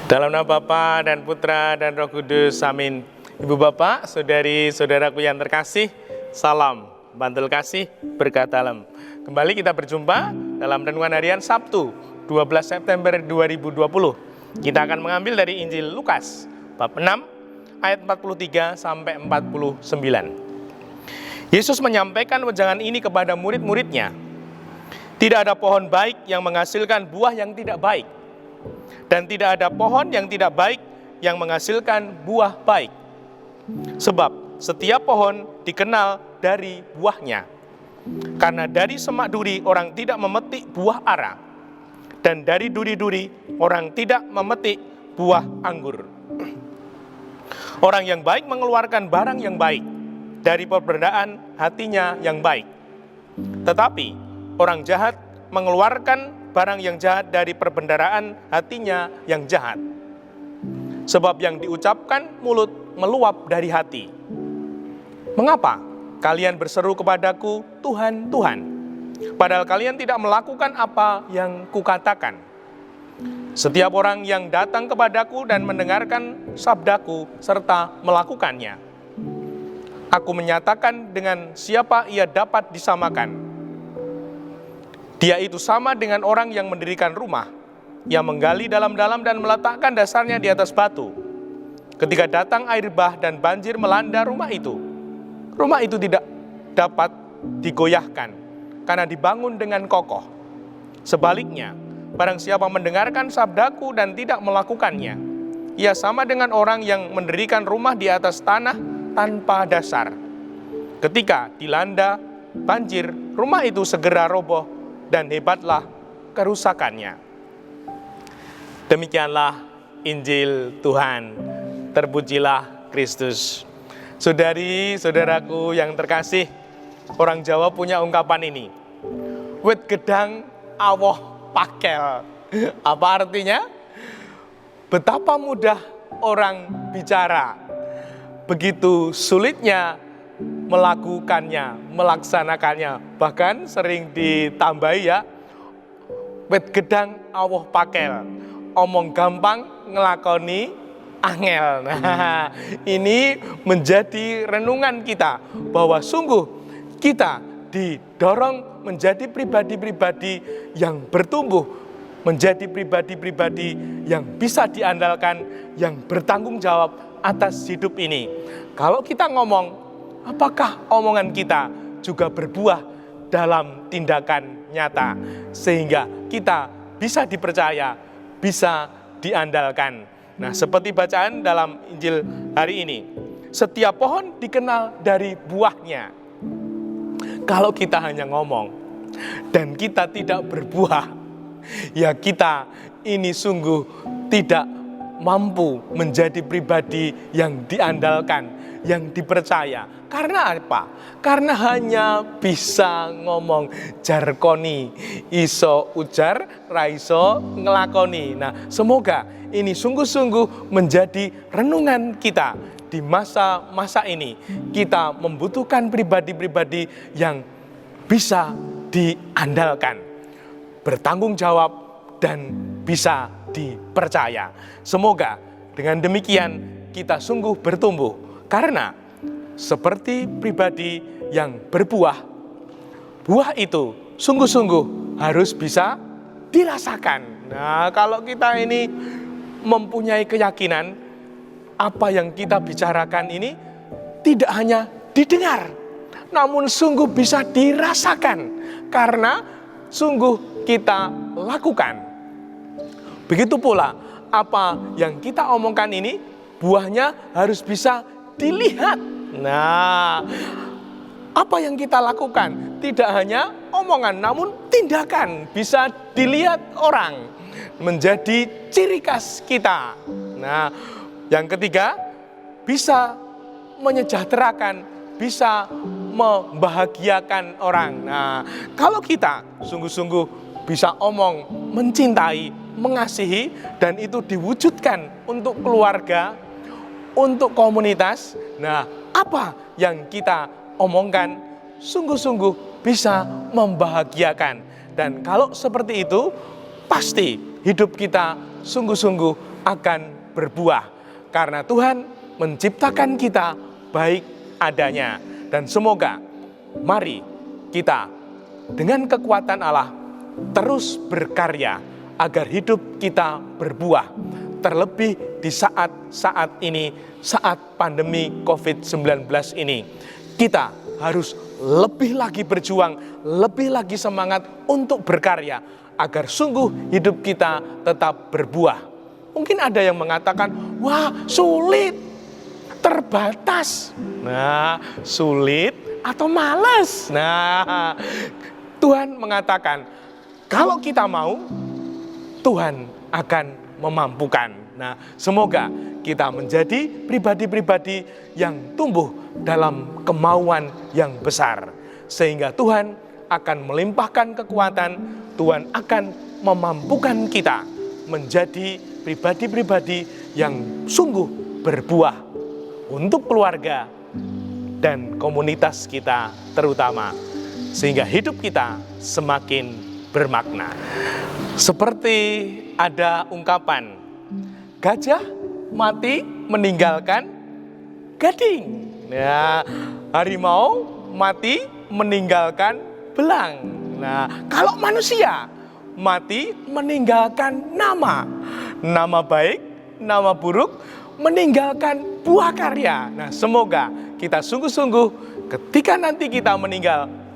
Dalam nama Bapa dan Putra dan Roh Kudus, amin. Ibu bapak, saudari-saudaraku yang terkasih, salam bantul kasih berkat dalam. Kembali kita berjumpa dalam renungan harian Sabtu 12 September 2020. Kita akan mengambil dari Injil Lukas bab 6 ayat 43 sampai 49. Yesus menyampaikan wejangan ini kepada murid-muridnya. Tidak ada pohon baik yang menghasilkan buah yang tidak baik, dan tidak ada pohon yang tidak baik yang menghasilkan buah baik. Sebab setiap pohon dikenal dari buahnya. Karena dari semak duri orang tidak memetik buah ara, dan dari duri-duri orang tidak memetik buah anggur. Orang yang baik mengeluarkan barang yang baik dari perbedaan hatinya yang baik. Tetapi orang jahat mengeluarkan barang yang jahat dari perbendaharaan hatinya yang jahat. Sebab yang diucapkan mulut meluap dari hati. Mengapa kalian berseru kepadaku, Tuhan, Tuhan, padahal kalian tidak melakukan apa yang kukatakan? Setiap orang yang datang kepadaku dan mendengarkan sabdaku serta melakukannya, aku menyatakan dengan siapa ia dapat disamakan. Dia itu sama dengan orang yang mendirikan rumah, yang menggali dalam-dalam dan meletakkan dasarnya di atas batu. Ketika datang air bah dan banjir melanda rumah itu tidak dapat digoyahkan, karena dibangun dengan kokoh. Sebaliknya, barang siapa mendengarkan sabdaku dan tidak melakukannya, ia sama dengan orang yang mendirikan rumah di atas tanah tanpa dasar. Ketika dilanda banjir, rumah itu segera roboh, dan hebatlah kerusakannya. Demikianlah Injil Tuhan. Terpujilah Kristus. Saudari-saudaraku yang terkasih, orang Jawa punya ungkapan ini. Wit gedang awoh pakel. Apa artinya? Betapa mudah orang bicara, begitu sulitnya melakukannya, melaksanakannya. Bahkan sering ditambahi ya, wit gedang awoh pakel. Omong gampang, ngelakoni angel. Nah, ini menjadi renungan kita bahwa sungguh kita didorong menjadi pribadi-pribadi yang bertumbuh, menjadi pribadi-pribadi yang bisa diandalkan, yang bertanggung jawab atas hidup ini. Kalau kita ngomong, apakah omongan kita juga berbuah dalam tindakan nyata, sehingga kita bisa dipercaya, bisa diandalkan. Nah, seperti bacaan dalam Injil hari ini, setiap pohon dikenal dari buahnya. Kalau kita hanya ngomong dan kita tidak berbuah, ya kita ini sungguh tidak mampu menjadi pribadi yang diandalkan, yang dipercaya. Karena apa? Karena hanya bisa ngomong jarkoni, iso ujar, raiso ngelakoni. Nah, semoga ini sungguh-sungguh menjadi renungan kita di masa-masa ini. Kita membutuhkan pribadi-pribadi yang bisa diandalkan, bertanggung jawab, dan bisa dipercaya. Semoga dengan demikian kita sungguh bertumbuh, karena seperti pribadi yang berbuah, buah itu sungguh-sungguh harus bisa dirasakan. Nah, kalau kita ini mempunyai keyakinan apa yang kita bicarakan ini tidak hanya didengar, namun sungguh bisa dirasakan karena sungguh kita lakukan. Begitu pula apa yang kita omongkan ini buahnya harus bisa dilihat. Nah, apa yang kita lakukan tidak hanya omongan namun tindakan bisa dilihat orang, menjadi ciri khas kita. Nah, yang ketiga, bisa menyejahterakan, bisa membahagiakan orang. Nah, kalau kita sungguh-sungguh bisa omong, mencintai, mengasihi, dan itu diwujudkan untuk keluarga, untuk komunitas. Nah, apa yang kita omongkan sungguh-sungguh bisa membahagiakan. Dan kalau seperti itu, pasti hidup kita sungguh-sungguh akan berbuah. Karena Tuhan menciptakan kita baik adanya. Dan semoga mari kita dengan kekuatan Allah terus berkarya agar hidup kita berbuah. Terlebih di saat-saat ini, saat pandemi COVID-19 ini, kita harus lebih lagi berjuang, lebih lagi semangat untuk berkarya, agar sungguh hidup kita tetap berbuah. Mungkin ada yang mengatakan, wah sulit, terbatas. Nah, sulit atau malas? Nah, Tuhan mengatakan, kalau kita mau, Tuhan akan memampukan. Nah, semoga kita menjadi pribadi-pribadi yang tumbuh dalam kemauan yang besar. Sehingga Tuhan akan melimpahkan kekuatan, Tuhan akan memampukan kita menjadi pribadi-pribadi yang sungguh berbuah untuk keluarga dan komunitas kita terutama. Sehingga hidup kita semakin bermakna. Seperti ada ungkapan, gajah mati meninggalkan gading. Ya, harimau mati meninggalkan belang. Nah, kalau manusia mati meninggalkan nama. Nama baik, nama buruk, meninggalkan buah karya. Nah, semoga kita sungguh-sungguh ketika nanti kita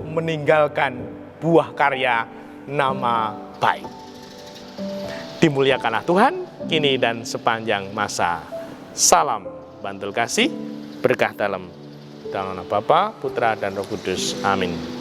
meninggalkan buah karya, nama baik. Dimuliakanlah Tuhan, kini dan sepanjang masa. Salam Bantul Kasih, berkah dalam nama Bapa, Putra, dan Roh Kudus. Amin.